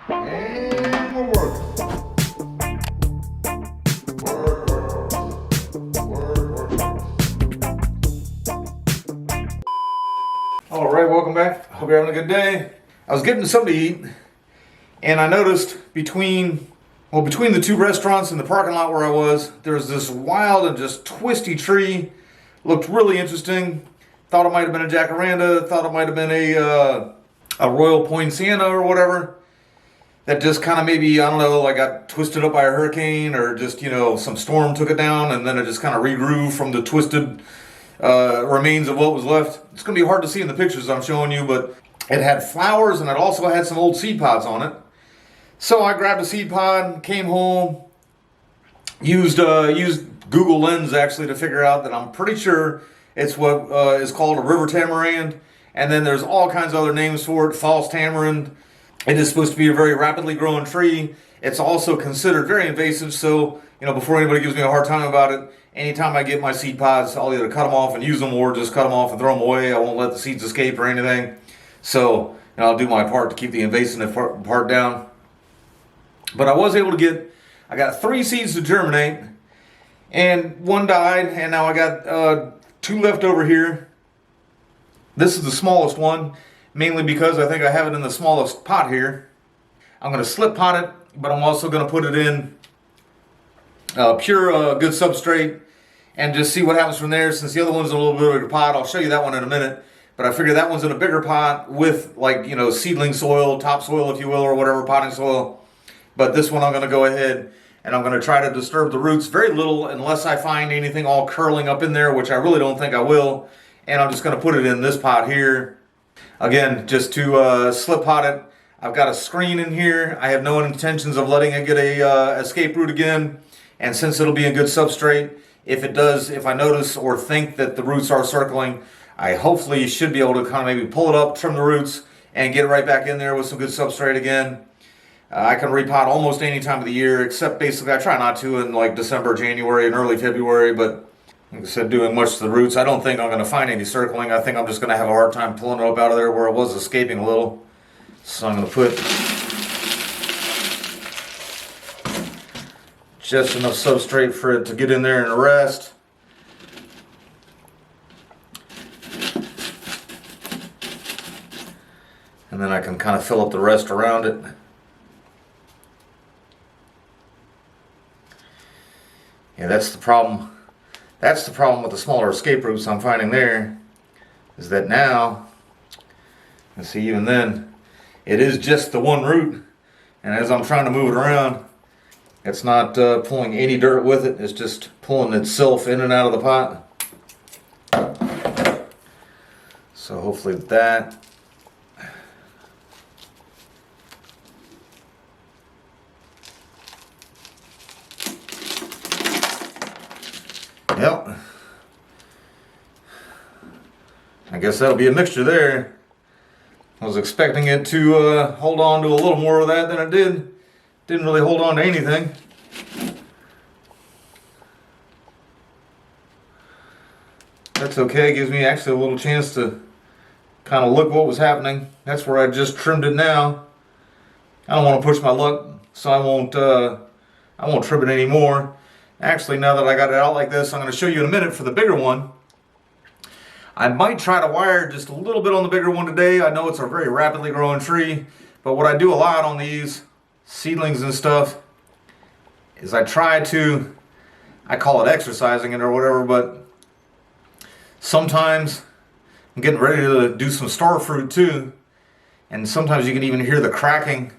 And we're working. All right, welcome back. Hope you're having a good day. I was getting something to eat, and I noticed between the two restaurants and the parking lot where I was, there was this wild and just twisty tree. Looked really interesting. Thought it might have been a jacaranda. Thought it might have been a royal poinciana or whatever. That just kind of maybe, I don't know, like got twisted up by a hurricane or just, some storm took it down and then it just kind of regrew from the twisted remains of what was left. It's going to be hard to see in the pictures I'm showing you, but it had flowers and it also had some old seed pods on it. So I grabbed a seed pod, came home, used Google Lens actually to figure out that I'm pretty sure it's what is called a river tamarind. And then there's all kinds of other names for it, false tamarind. It is supposed to be a very rapidly growing tree. It's also considered very invasive, so before anybody gives me a hard time about it, anytime I get my seed pods, I'll either cut them off and use them or just cut them off and throw them away. I won't let the seeds escape or anything. So I'll do my part to keep the invasive part down. But I was able to I got 3 seeds to germinate, and 1 died, and now I got 2 left over here. This is the smallest one, mainly because I think I have it in the smallest pot here. I'm going to slip pot it, but I'm also going to put it in pure good substrate and just see what happens from there. Since the other one's a little bit bigger pot, I'll show you that one in a minute. But I figure that one's in a bigger pot with seedling soil, topsoil if you will, or whatever, potting soil. But this one I'm going to go ahead and I'm going to try to disturb the roots very little unless I find anything all curling up in there, which I really don't think I will. And I'm just going to put it in this pot here. Again, just to slip pot it. I've got a screen in here. I have no intentions of letting it get a escape root again. And since it'll be a good substrate, if I notice or think that the roots are circling, I hopefully should be able to kind of maybe pull it up, trim the roots, and get it right back in there with some good substrate again. I can repot almost any time of the year, except basically I try not to in like December, January, and early February, but like I said, doing much to the roots. I don't think I'm going to find any circling. I think I'm just going to have a hard time pulling it up out of there where it was escaping a little. So I'm going to put just enough substrate for it to get in there and rest. And then I can kind of fill up the rest around it. Yeah, that's the problem. That's the problem with the smaller escape roots I'm finding there, is that now, let's see, even then, it is just the one root, and as I'm trying to move it around, it's not pulling any dirt with it, it's just pulling itself in and out of the pot. So hopefully that. Yep. I guess that'll be a mixture there. I was expecting it to hold on to a little more of that than it did. Didn't really hold on to anything. That's okay. It gives me actually a little chance to kind of look what was happening. That's where I just trimmed it now. I don't want to push my luck, so I won't trim it anymore. Actually, now that I got it out like this, I'm going to show you in a minute for the bigger one. I might try to wire just a little bit on the bigger one today. I know it's a very rapidly growing tree, but what I do a lot on these seedlings and stuff is I call it exercising it or whatever, but sometimes I'm getting ready to do some star fruit too, and sometimes you can even hear the cracking.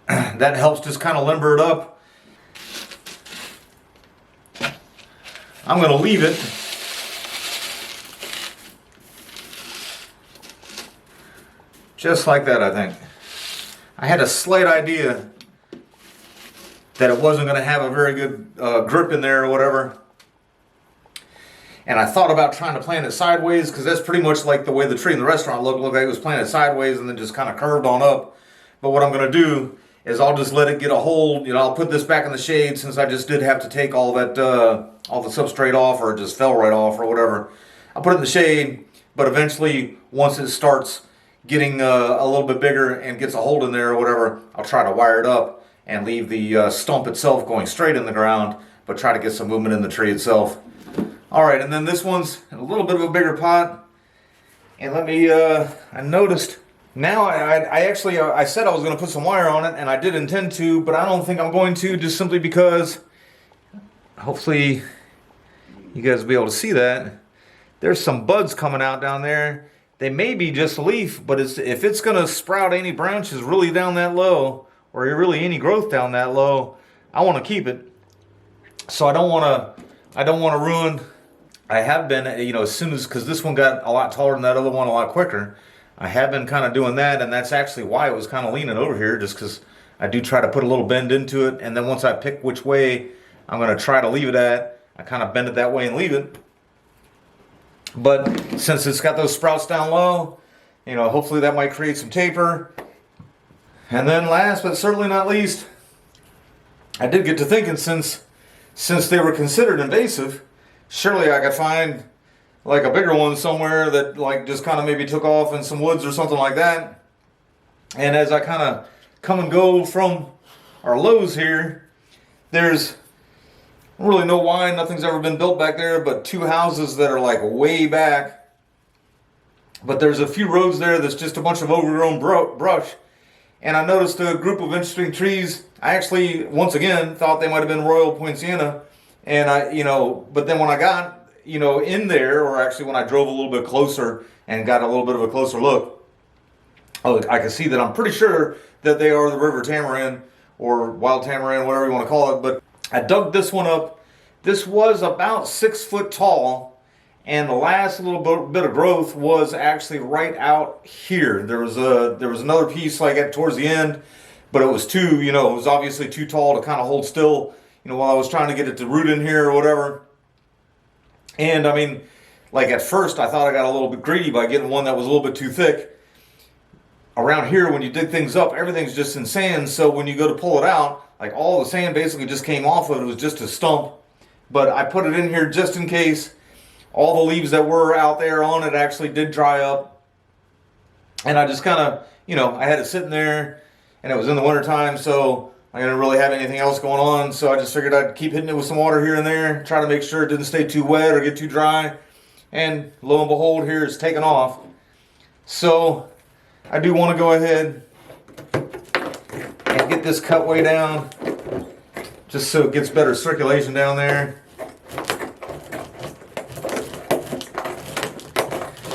That helps just kind of limber it up. I'm going to leave it just like that, I think. I had a slight idea that it wasn't going to have a very good grip in there or whatever. And I thought about trying to plant it sideways, because that's pretty much like the way the tree in the restaurant looked like it was planted sideways and then just kind of curved on up. But what I'm going to do is I'll just let it get a hold. I'll put this back in the shade, since I just did have to take all that all the substrate off, or it just fell right off or whatever. I'll put it in the shade, but eventually once it starts getting a little bit bigger and gets a hold in there or whatever, I'll try to wire it up and leave the stump itself going straight in the ground, but try to get some movement in the tree itself. All right, and then this one's a little bit of a bigger pot. And let me, I noticed, now I actually, I said I was going to put some wire on it, and I did intend to, but I don't think I'm going to, just simply because, hopefully you guys will be able to see that. There's some buds coming out down there. They may be just a leaf, but if it's going to sprout any branches really down that low, or really any growth down that low, I want to keep it. So I don't want to ruin. I have been, as soon as, because this one got a lot taller than that other one a lot quicker, I have been kind of doing that, and that's actually why it was kind of leaning over here, just because I do try to put a little bend into it, and then once I pick which way I'm going to try to leave it at, I kind of bend it that way and leave it. But since it's got those sprouts down low, hopefully that might create some taper. And then last but certainly not least, I did get to thinking, since they were considered invasive, surely I could find like a bigger one somewhere that like just kind of maybe took off in some woods or something like that. And as I kind of come and go from our lows here, there's really no why, nothing's ever been built back there but two houses that are like way back. But there's a few roads there that's just a bunch of overgrown brush. And I noticed a group of interesting trees. I actually, once again, thought they might have been Royal Poinciana. And but then when I got, in there, or actually when I drove a little bit closer and got a little bit of a closer look, I could see that I'm pretty sure that they are the river tamarind or wild tamarind, whatever you want to call it. But I dug this one up. This was about 6 foot tall, and the last little bit of growth was actually right out here. There was another piece like towards the end, but it was it was obviously too tall to kind of hold still, while I was trying to get it to root in here or whatever. And I mean, like at first I thought I got a little bit greedy by getting one that was a little bit too thick. Around here, when you dig things up, everything's just in sand, so when you go to pull it out, like all the sand basically just came off of it. It was just a stump. But I put it in here just in case. All the leaves that were out there on it actually did dry up. And I just kind of, I had it sitting there, and it was in the wintertime, so I didn't really have anything else going on. So I just figured I'd keep hitting it with some water here and there, try to make sure it didn't stay too wet or get too dry. And lo and behold, here it's taken off. So I do want to go ahead and get this cut way down, just so it gets better circulation down there.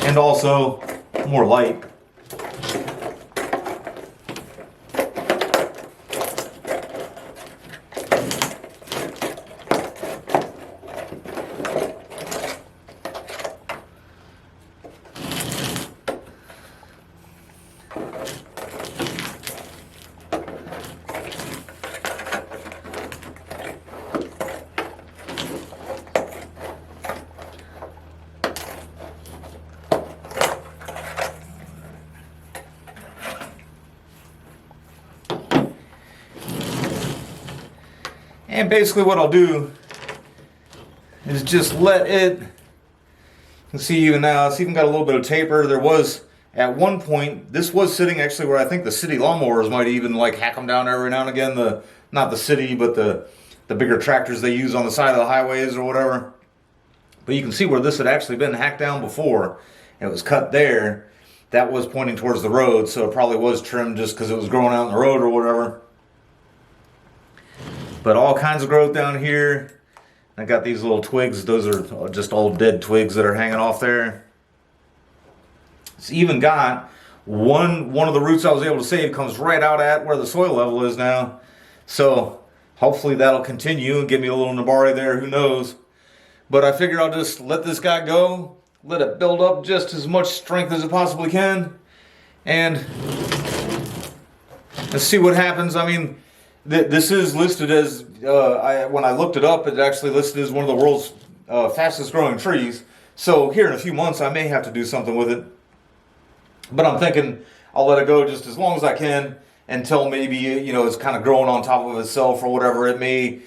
And also more light. And basically what I'll do is just let it, you can see even now, it's even got a little bit of taper. There was, at one point, this was sitting actually where I think the city lawnmowers might even like hack them down every now and again. Not the city, but the bigger tractors they use on the side of the highways or whatever. But you can see where this had actually been hacked down before. It was cut there. That was pointing towards the road, so it probably was trimmed just because it was growing out in the road or whatever. But all kinds of growth down here. I got these little twigs. Those are just old dead twigs that are hanging off there. It's even got one of the roots I was able to save comes right out at where the soil level is now. So hopefully that'll continue and give me a little nabari there. Who knows? But I figure I'll just let this guy go. Let it build up just as much strength as it possibly can. And let's see what happens. I mean, this is listed as, when I looked it up, it actually listed as one of the world's fastest growing trees. So here in a few months, I may have to do something with it. But I'm thinking I'll let it go just as long as I can until maybe, it's kind of growing on top of itself or whatever it may.